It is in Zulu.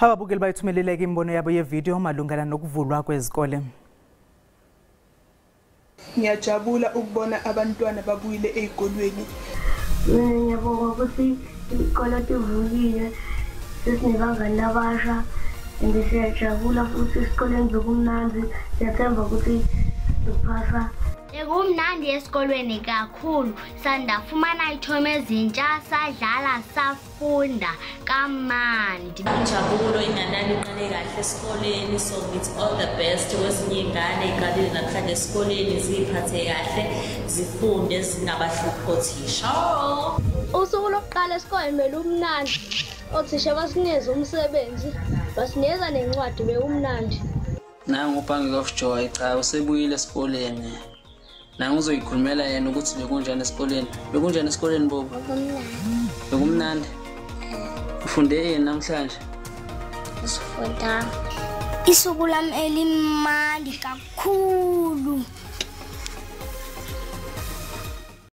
Ababukeli bayithumeleleke imbono yabo yevideo malungana nokuvulwa kwezikole. Ngiyajabula ukubona abantwana babuyile ezikolweni. Ngiyabonga ukuthi isikole sivulile sesinebangani abasha siyajabula futhi esikoleni zokumnandi siyathemba ukuthi sizophasa. Kumnandi esikolweni kakhulu sandafumana ithomo ezintsha sadlala safunda kamandi. Injabulo inganani iqale kahle esikoleni, so it's all the best kwezinye ingane iqalile namhlanje esikoleni ziphathe kahle zifunde zingabahluphi othisha. Usuku lokuqala esikoleni belumnandi. Othisha basinikeza umsebenzi basinikeza nencwadi bekumnandi. Nangu uBhangi of Joy cha usebuyile esikoleni. Nangu uzoyikhulumela yena ukuthi bekunjani esikoleni. Bekunjani esikoleni bobo? Bekumnandi. Ufunde yini namhlanje? Sifunda isuku lami elimandi kakhulu.